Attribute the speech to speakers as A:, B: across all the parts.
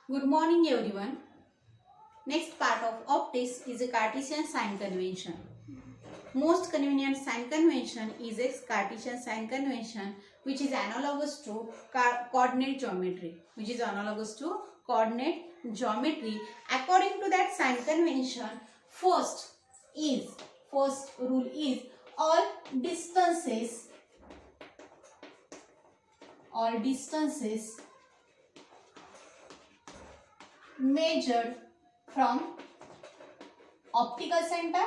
A: Good morning everyone. Next part of optics is a Cartesian sign convention. Most convenient sign convention is a Cartesian sign convention which is analogous to coordinate geometry. According to that sign convention, first rule is all distances measured from optical center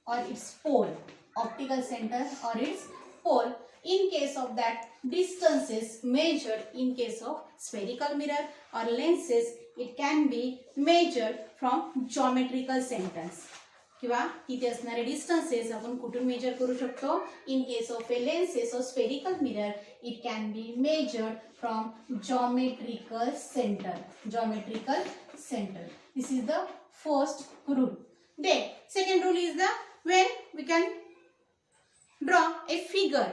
A: or its pole. In case of that distances measured in case of spherical mirror or lenses, it can be measured from geometrical centers. किंवा तिथे असणारे distances आपण कुठून measure करू शकतो. In case of a lenses or spherical mirror it can be measured from geometrical center. This is the first rule. Then second rule is the when we can draw a figure.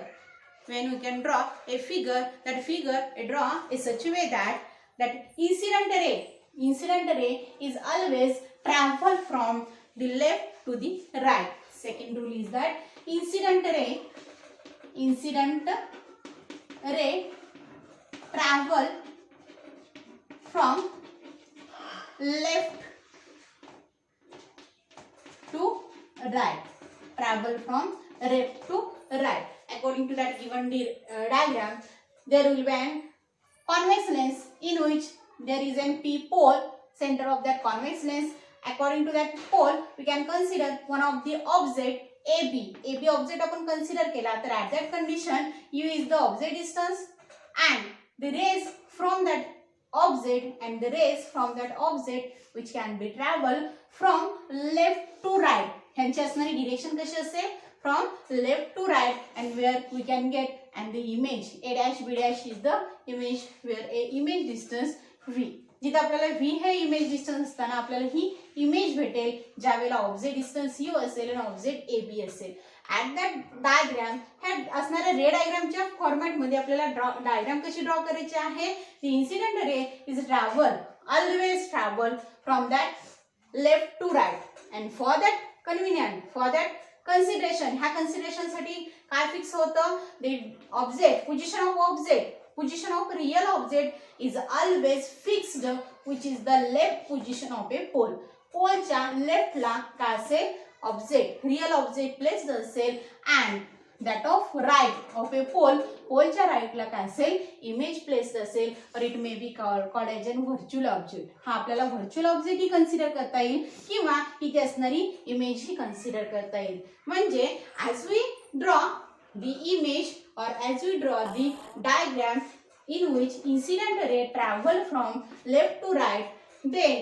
A: That figure draw in such a way that incident ray is always travel from the left to the right. Second rule is that incident ray travel from left to right. According to that given diagram, there will be a convex lens in which there is a P pole, center of that convex lens. According to that pole, we can consider one of the object AB object upon consider केला तर at that condition U is the object distance and the rays from that object which can be travel from left to right. ह्यांची असणारी direction कशी असेल from left to right and where we can get and the image A dash B dash is the image where a image distance V. जिथे आपल्याला V हे image distance असताना आपल्याला ही image भेटेल ज्यावेळेला ऑब्जेक्ट डिस्टन्स U असेल आणि object AB असेल. At that diagram ह्या असणाऱ्या रे डायग्रामच्या फॉर्मॅटमध्ये आपल्याला डायग्राम कशी ड्रॉ करायची आहे. The incident ray is always travel from that left to right and for that consideration ह्या कन्सिडरेशनसाठी काय फिक्स होतं. द position of real object is always fixed, which is the left position of a pole. पोलच्या लेफ्टला काय असेल object real object placed असेल and that of right of a पोलच्या राईटला काय असेल इमेज प्लेस्ड असेल or it may be called as an virtual object. हा आपल्याला व्हर्च्युअल ऑब्जेक्ट ही कन्सिडर करता येईल किंवा इथे असणारी इमेज ही कन्सिडर करता येईल. म्हणजे as we draw the image or as we draw the diagram in which incident ray travel from left to right, then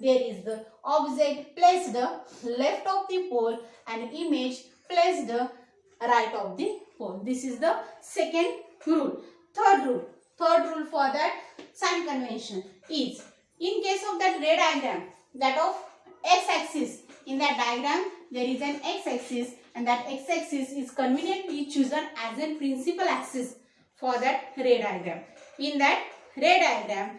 A: there is the object placed left of the pole and image placed right of the pole. This is the second rule. Third rule for that sign convention is in case of that ray diagram, that of x-axis, in that diagram there is an x-axis and that x-axis is conveniently chosen as a principal axis for that ray diagram. In that ray diagram,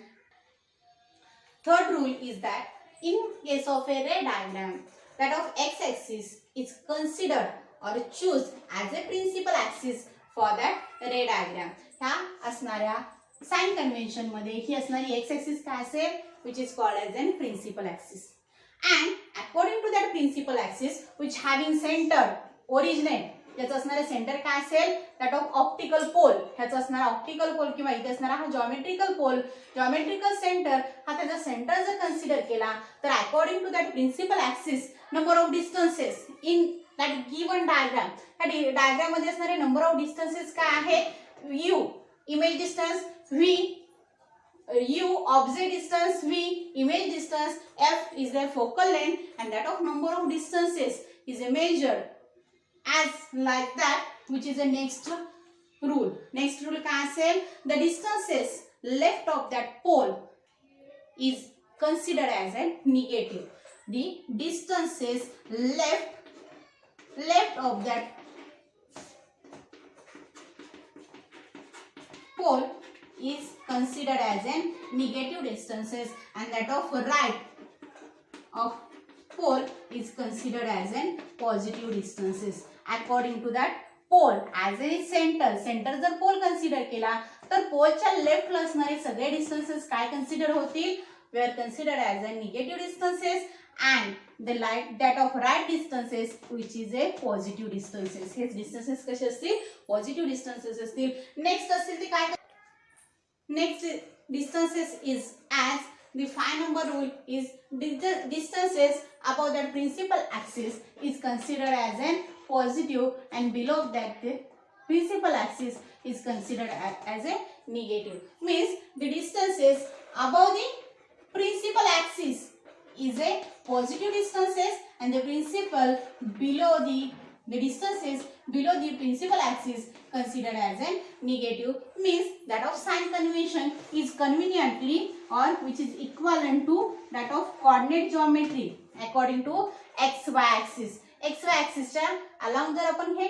A: third rule is that in case of a ray diagram, that of x-axis is considered or choose as a principal axis for that ray diagram. ह्या असणाऱ्या sign convention मध्ये ही असणारी x-axis काय असेल which is called as a principal axis. And according to that principal axis which having center originate याचा असणारा centre काय असेल दॅट ऑफ ऑप्टिकल पोल. ह्याचा असणारा ऑप्टिकल पोल किंवा इथे असणारा हा जॉमेट्रिकल सेंटर हा त्याचा सेंटर जर कन्सिडर केला तर according to that principal axis number of distances in that given diagram. ह्या डायग्राम मध्ये असणारे नंबर ऑफ डिस्टन्सेस काय आहे. U image distance V, U object distance V, image distance F is the focal length and that of number of distances is measured as like that, which is the next rule. Next rule काय असेल the distances left of that pole is considered as a negative. The distances left of that pole is considered as an negative distances and that of right of pole is considered as an positive distances. According to that pole as a centre जर पोल consider केला तर पोलच्या लेफ्टला असणारे सगळे distances काय consider होतील, we are considered as a negative distances and the that of right distances which is a positive distances. हे distances कसे असतील, पॉझिटिव्ह डिस्टन्सेस असतील. नेक्स्ट असतील ते काय, next distances is as the 5 number rule is distances above that principal axis is considered as an positive and below that the principal axis is considered as a negative. Means the distances above the principal axis is a positive distances and the principal below the distances below the principal axis considered as a negative. Means that of sign convention is conveniently or which is equivalent to that of coordinate geometry according to xy axis. xy axis च्या along जर आपण हे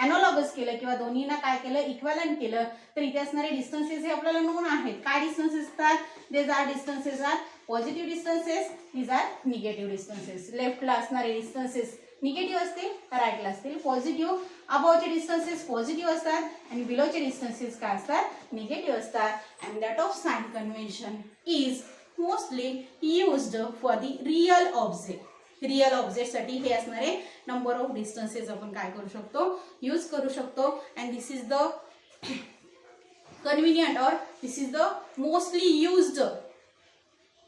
A: analogous केलं किंवा दोन्हीना काय केलं, equivalent केलं तर इथे असणारे डिस्टन्सेस हे आपल्याला नोन आहेत. काय डिस्टन्सेस असतात, these are distances are positive distances, these are negative distances. लेफ्टला असणारे डिस्टन्सेस निगेटिव्ह असतील, राईटला असतील पॉझिटिव्ह. अबोवचे डिस्टन्सेस पॉझिटिव्ह असतात आणि बिलोचे डिस्टन्सेस काय असतात, निगेटिव्ह असतात. And that of sine convention is mostly used for the real object. Real object साठी हे असणारे नंबर ऑफ डिस्टन्सेस आपण काय करू शकतो, यूज करू शकतो. And this is the convenient or this is the mostly used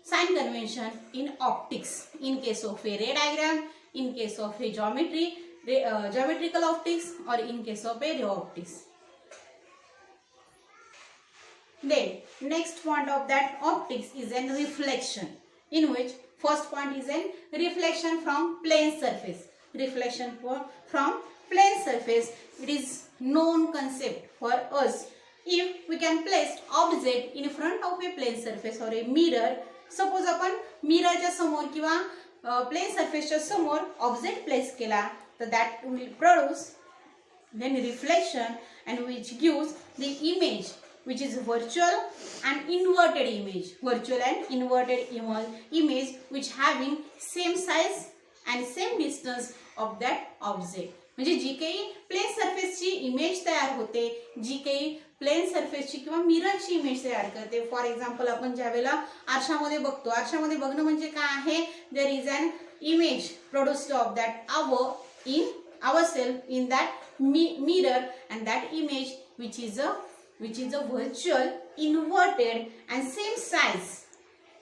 A: sign convention in optics in case of a ray diagram, in case of a geometrical optics or in case of a ray optics. Then next point of that optics is a reflection, in which first point is a reflection from plane surface. Reflection from plane surface, it is known concept for us. If we can place object in front of a plane surface or a mirror, suppose आपण मिररच्या समोर किंवा plane सरफेसच्या समोर object place केला तर that will produce then reflection and which gives the image which is virtual and inverted image, virtual and inverted image which having same size and same distance of that object. म्हणजे जी काही plane सरफेसची image तयार होते, जी काही plane सरफेसची किंवा मिररची image तयार करते. For example आपण ज्या वेळेला आरशामध्ये बघतो, आरशामध्ये बघणं म्हणजे काय आहे, there is an image produced of that ourself in that mirror and that image which is a virtual inverted and same size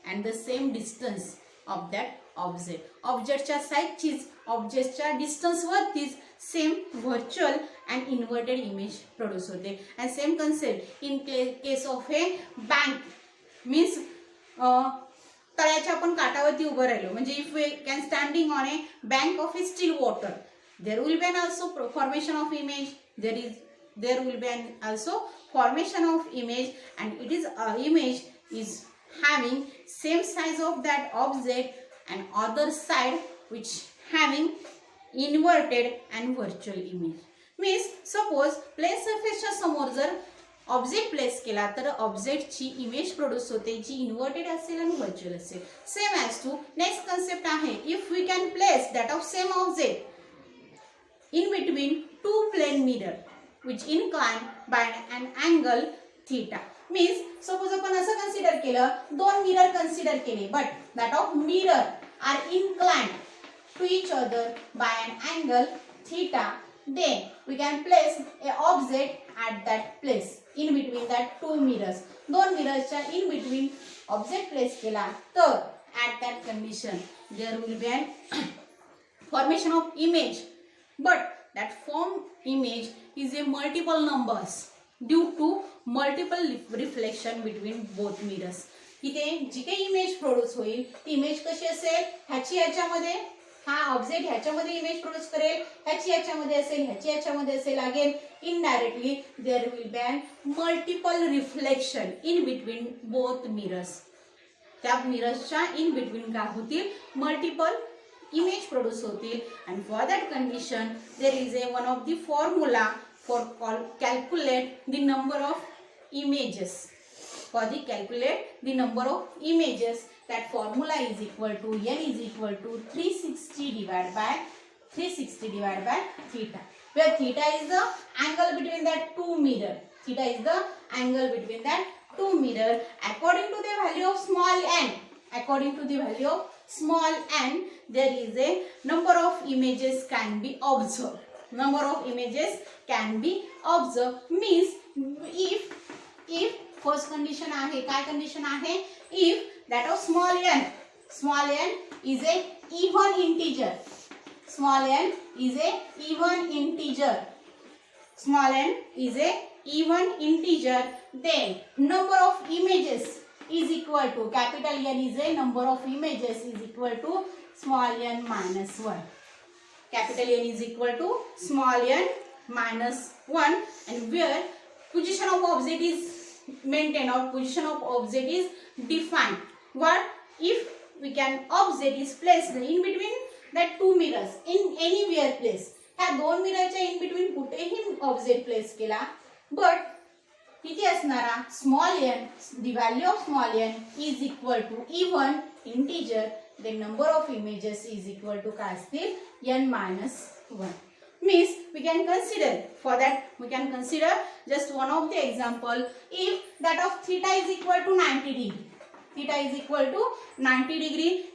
A: and the same distance of that object. ऑब्जेक्टच्या साईजचीच ऑब्जेक्टच्या डिस्टन्स वरतीच same virtual and inverted image produce होते. And same concept in case of a bank. Means तळ्याच्या आपण काठावरती उभं राहिलो म्हणजे if we can standing on a bank of a still water, there will be an also formation of image, there will be an also formation of image and it is image is having same size of that object and other side which having inverted and virtual image. Means suppose plane surface च्या समोर जर object place केला तर ऑब्जेक्टची image produce होते जी inverted असेल आणि virtual असेल. Same as to next concept आहे, if we can place that of same object in between two plane mirror which incline by an angle theta. Means suppose आपण असं consider केलं, दोन mirror consider केले but that of mirror are inclined to each other by an angle theta, then we can place a object at that place in between that two mirrors. दोन मिररच्या in between object place केला तर at that condition there will be an formation of image. But that form image is a multiple numbers due to multiple reflection between both mirrors. इथे जी काही image produce होईल ती image कशी असेल, ह्याची ह्याच्यामध्ये, हा ऑब्जेक्ट ह्याच्यामध्ये इमेज प्रोड्यूस करेल, ह्याची ह्याच्यामध्ये असेल, ह्याची ह्याच्यामध्ये असेल. Again indirectly there will be an multiple reflection in between both mirrors. त्या मिरर्सच्या इन बिटवीन काय होतील, मल्टिपल image produce होतील. and for that condition there is a one of the formula for calculate the number of images. For the calculate the number of images, that formula is equal to n is equal to 360 divided by theta, where theta is the angle between that two mirror. Theta is the angle between that two mirror. According to the value of small n, there is a number of images can be observed. Means if first condition आहे, काय condition आहे, if that of small n is a even integer, then number of images is equal to, capital N is a number of images, is equal to small n minus 1. Capital N is equal to small n minus 1, and where position of object is maintained or position of object is defined. What if we can object is placed in between that two mirrors in anywhere place. ह्या दोन मिररच्या in between कुठेही object place केला, but किती असणारा small n, the value of small n is equal to even integer, the number of images is equal to काय असतील n minus 1. Means we can consider, for that we can consider just one of the example. If that of theta is equal to 90 degree,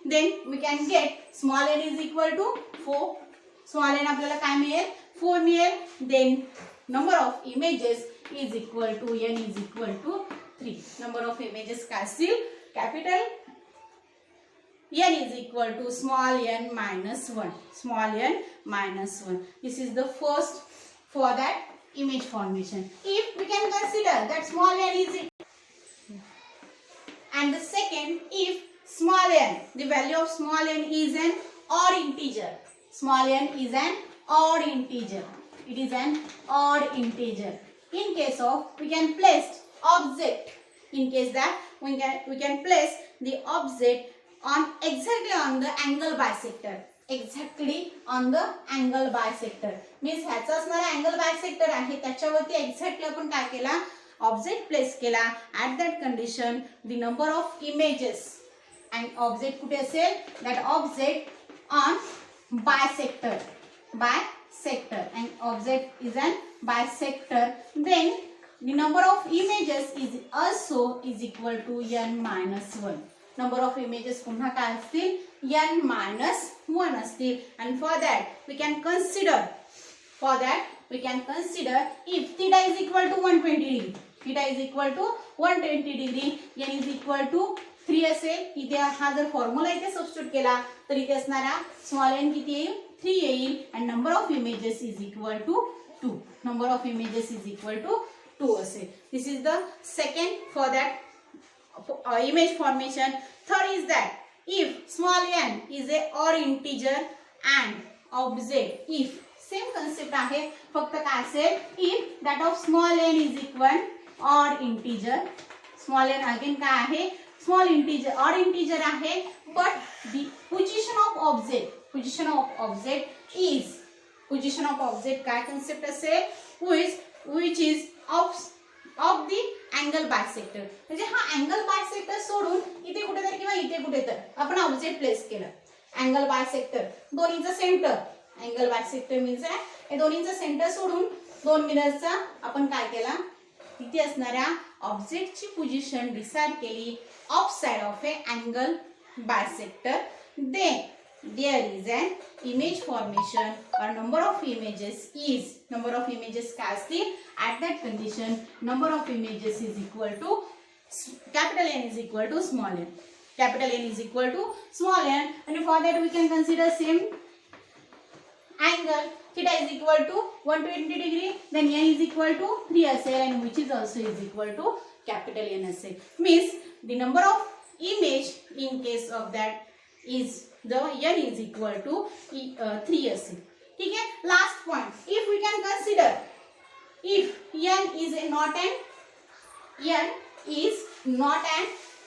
A: then we can get small n is equal to 4. Small n आपल्याला काय मिळेल 4 मिळेल. Then number of images is equal to n is equal to 3. Number of images काय असतील, capital n is equal to small n minus 1. This is the first for that image formation. If we can consider that small n is, and the second, if small n, the value of small n is an odd integer. It is an odd integer. In case of, we can place object, in case that we can place the object on exactly on the angle bisector. Means ह्याचा असणारा angle bisector आहे, त्याच्यावरती exactly आपण काय केला, object place केला. At that condition the number of images, and object कुठे असेल, that object on bisector, and object is an bisector, then the number of images is also is equal to n minus 1. Number of images पुन्हा काय असतील, n minus 1 असतील. And for that we can consider if theta is equal to 120 degree, n is equal to 3 असेल. इथे हा जर formula इथे substitute केला तर इथे असणारा स्मॉल n किती येईल, 3 येईल. and number of images is equal to 2 असेल. This is the second for that image formation. Third is that if small n is a odd integer and object, if same concept आहे, फक्त काय असेल, if that of small n is equal odd integer, small n again काय आहे, small integer, odd integer आहे, but the position of object काय concept असेल, which is of the angle bisector. म्हणजे हा angle bisector सोडून इथे कुठेतरी किंवा इथे कुठेतरी आपण ऑब्जेक्ट प्लेस केलं. angle bisector दोन्हीचं सेंटर, angle bisector मीन्स हे दोन्हीचं सेंटर सोडून दोन मिररचा आपण काय केला, इथे असणाऱ्या ऑब्जेक्टची पोझिशन डिसाइड केली of side of a angle bisector. Then there is an image formation or number of images काय असतील, at that condition number of images is equal to capital N is equal to small n. And for that we can consider same angle, theta is equal to 120 degree, then n is equal to 3 असेल, and which is also is equal to capital N असेल. Means the number of image in case of that is the n is equal to 3 असेल. ठीक है. Last point, if we can consider if n is not an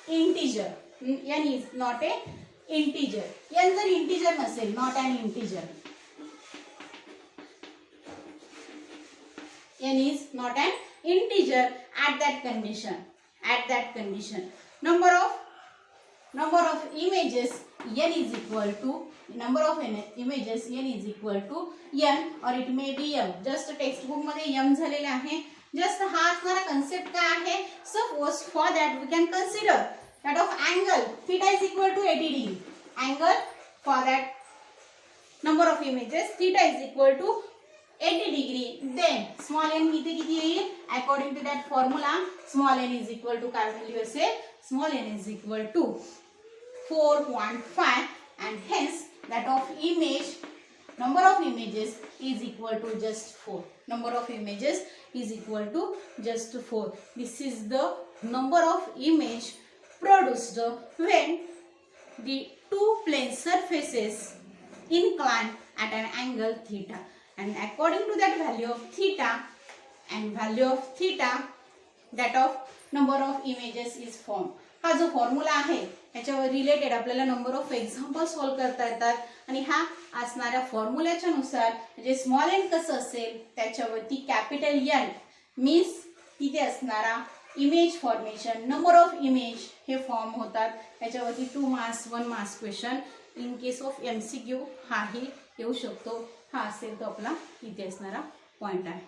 A: integer, n is not a integer, n जर integer नसेल, not an integer, n is not an integer at that condition. Number of images n is equal to n or it may be m. just textbook मध्ये m झालेले आहे. just हा असणारा concept काय आहे. suppose for that we can consider that of angle theta is equal to 80 degree. angle for that number of images theta is equal to 80 degree. then small n इथे किती येईल. according to that formula small n is equal to काय value असेल. small n is equal to 4.5 and hence that of image number of images is equal to just 4. number of images is equal to just 4. this is the number of image produced when the two plane surfaces incline at an angle theta, and according to that value of theta that of number of images is formed. हा जो formula आहे याच्यावर related आपल्याला number of example solve करता येतात आणि हा असणाऱ्या फॉर्म्युल्याच्या नुसार म्हणजे स्मॉल एन कसं असेल त्याच्यावरती कॅपिटल एन मीन्स तिथे असणारा image formation number of image हे फॉर्म होतात. त्याच्यावरती 2 marks 1 marks question in case of MCQ हाही येऊ शकतो. हा असेल तो आपला इथे असणारा पॉइंट आहे.